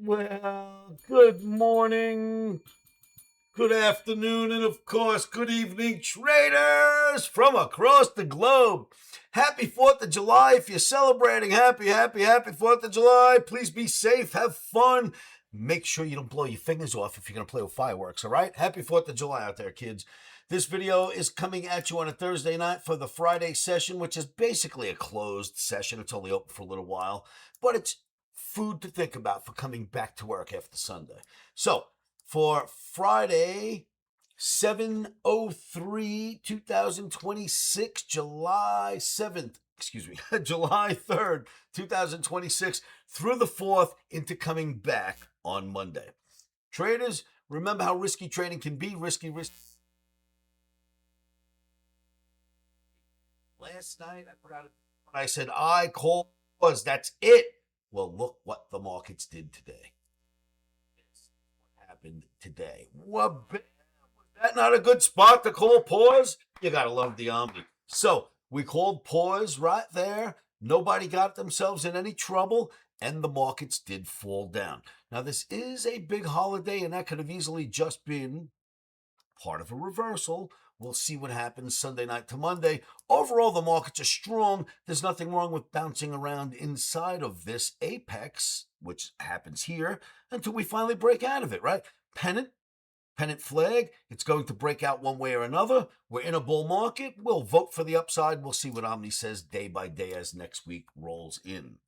Well, good morning, good afternoon, and of course, good evening, traders from across the globe. Happy 4th of July. If you're celebrating, happy 4th of July. Please be safe, have fun. Make sure you don't blow your fingers off if you're going to play with fireworks, all right? Happy 4th of July out there, kids. This video is coming at you on a Thursday night for the Friday session, which is basically a closed session. It's only open for a little while, but it's food to think about for coming back to work after Sunday. So, for Friday, 7/03/2026, July 7th, July 3rd, 2026, through the 4th into coming back on Monday. Traders, remember how risky trading can be. Risky. Last night, I forgot it. I said, I call pause. That's it. Well, look what the markets did today. What happened today? Was that not a good spot to call pause? You got to love the Omni. So we called pause right there. Nobody got themselves in any trouble, and the markets did fall down. Now, this is a big holiday, and that could have easily just been part of a reversal. We'll see what happens Sunday night to Monday. Overall, the markets are strong. There's nothing wrong with bouncing around inside of this apex, which happens here, until we finally break out of it, right? Pennant flag. It's going to break out one way or another. We're in a bull market. We'll vote for the upside. We'll see what Omni says day by day as next week rolls in.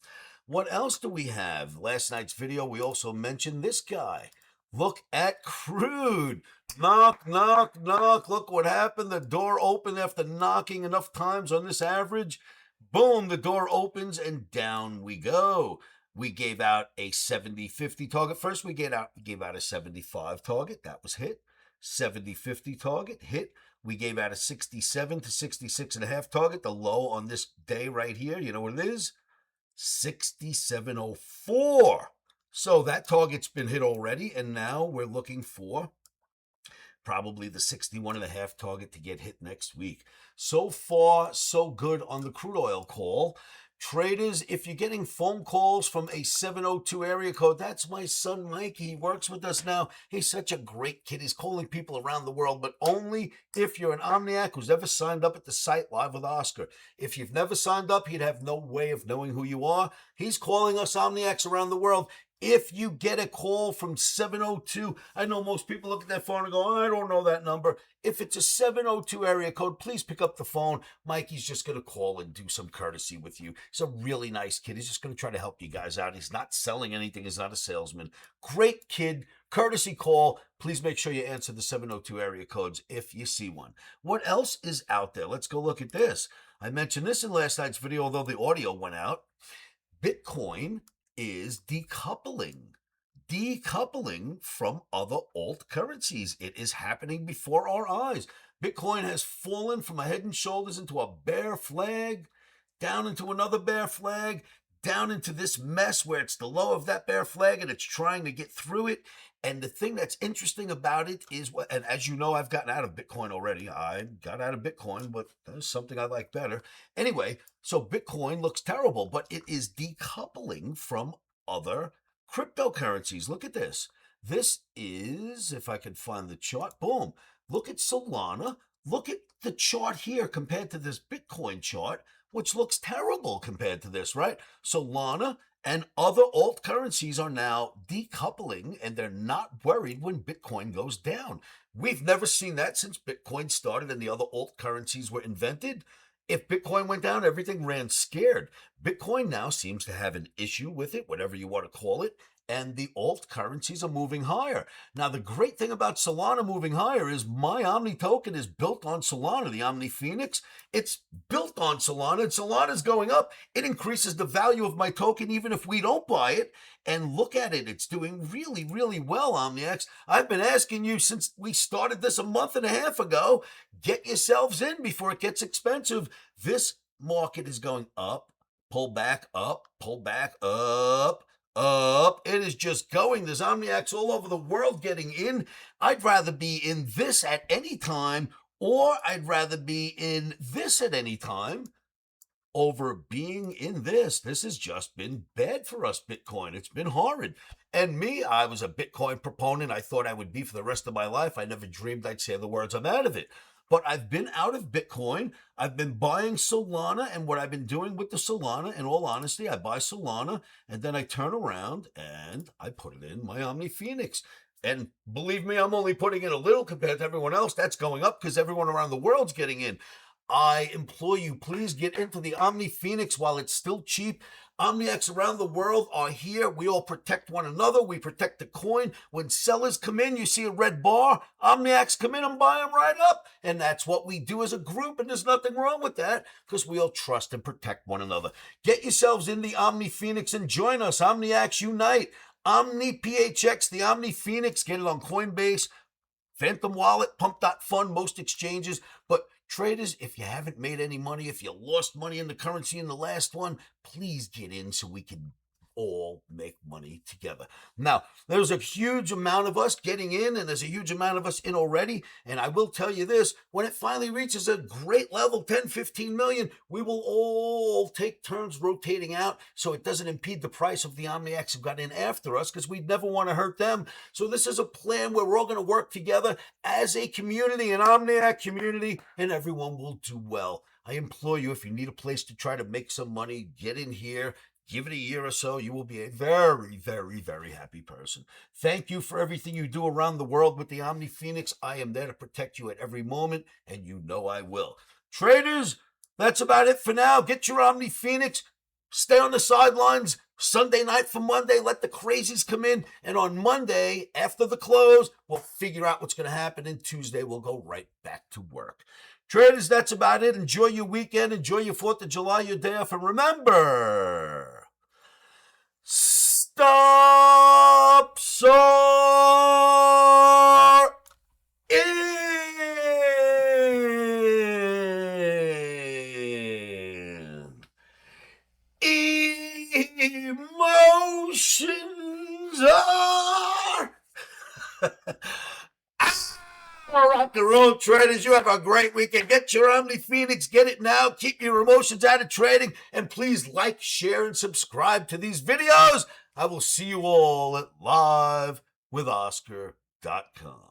What else do we have? Last night's video, we also mentioned this guy. Look at Crude. Knock, knock, knock. Look what happened. The door opened after knocking enough times on this average. Boom, the door opens and down we go. We gave out a 70-50 target. First, we gave out a 75 target. That was hit. 70-50 target, hit. We gave out a 67 to 66.5 target. The low on this day right here, you know what it is? 67.04. So that target's been hit already, and now we're looking for probably the 61.5 target to get hit next week. So far, so good on the crude oil call. Traders, if you're getting phone calls from a 702 area code, that's my son Mike. He works with us now. He's such a great kid. He's calling people around the world, but only if you're an Omniac who's ever signed up at the site Live with Oscar. If you've never signed up, he'd have no way of knowing who you are. He's calling us Omniacs around the world. If you get a call from 702, I know most people look at that phone and go, I don't know that number. If it's a 702 area code, please pick up the phone. Mikey's just going to call and do some courtesy with you. He's a really nice kid. He's just going to try to help you guys out. He's not selling anything. He's not a salesman. Great kid. Courtesy call. Please make sure you answer the 702 area codes if you see one. What else is out there? Let's go look at this. I mentioned this in last night's video, although the audio went out. Bitcoin is decoupling from other alt currencies. It is happening before our eyes. Bitcoin has fallen from a head and shoulders into a bear flag, down into another bear flag, down into this mess where it's the low of that bear flag and it's trying to get through it. And the thing that's interesting about it is, and as you know, I've gotten out of Bitcoin already. I got out of Bitcoin, but there's something I like better. Anyway, so Bitcoin looks terrible, but it is decoupling from other cryptocurrencies. Look at this. This is, if I could find the chart, boom. Look at Solana. Look at the chart here compared to this Bitcoin chart, which looks terrible compared to this, right? Solana and other alt currencies are now decoupling, and they're not worried when Bitcoin goes down. We've never seen that since Bitcoin started and the other alt currencies were invented. If Bitcoin went down, everything ran scared. Bitcoin now seems to have an issue with it, whatever you want to call it, and the alt currencies are moving higher. Now, the great thing about Solana moving higher is my Omni token is built on Solana, the Omni Phoenix. It's built on Solana, and Solana's going up. It increases the value of my token even if we don't buy it. And look at it. It's doing really, really well, OmniX. I've been asking you since we started this a month and a half ago, get yourselves in before it gets expensive. This market is going up, pull back, up, pull back, up. It is just going. There's Omniacs all over the world getting in. I'd rather be in this at any time, or I'd rather be in this at any time over being in this. This has just been bad for us, Bitcoin. It's been horrid. And me, I was a Bitcoin proponent. I thought I would be for the rest of my life. I never dreamed I'd say the words, I'm out of it. But I've been out of Bitcoin. I've been buying Solana. And what I've been doing with the Solana, in all honesty, I buy Solana and then I turn around and I put it in my Omni Phoenix. And believe me, I'm only putting in a little compared to everyone else. That's going up because everyone around the world's getting in. I implore you, please get into the Omni Phoenix while it's still cheap. OmniX around the world are here. We all protect one another. We protect the coin. When sellers come in, you see a red bar. OmniX come in and buy them right up. And that's what we do as a group. And there's nothing wrong with that because we all trust and protect one another. Get yourselves in the Omni Phoenix and join us. OmniX Unite. OmniPHX, the Omni Phoenix. Get it on Coinbase, Phantom Wallet, Pump.fun, most exchanges. But traders, if you haven't made any money, if you lost money in the currency in the last one, please get in so we can all make money together. Now, there's a huge amount of us getting in, and there's a huge amount of us in already. And I will tell you this, when it finally reaches a great level, 10, 15 million, we will all take turns rotating out so it doesn't impede the price of the OmniX who got in after us, because we'd never want to hurt them. So this is a plan where we're all going to work together as a community, an OmniX community, and everyone will do well. I implore you, if you need a place to try to make some money, get in here. Give it a year or so. You will be a very, very, very happy person. Thank you for everything you do around the world with the Omni Phoenix. I am there to protect you at every moment, and you know I will. Traders, that's about it for now. Get your Omni Phoenix. Stay on the sidelines. Sunday night for Monday, let the crazies come in. And on Monday, after the close, we'll figure out what's going to happen. And Tuesday, we'll go right back to work. Traders, that's about it. Enjoy your weekend. Enjoy your 4th of July, your day off. And remember, stop soaring in. Emotions are rock and roll, traders. You have a great weekend. Get your Omni Phoenix. Get it now. Keep your emotions out of trading. And please like, share, and subscribe to these videos. I will see you all at livewithoscar.com.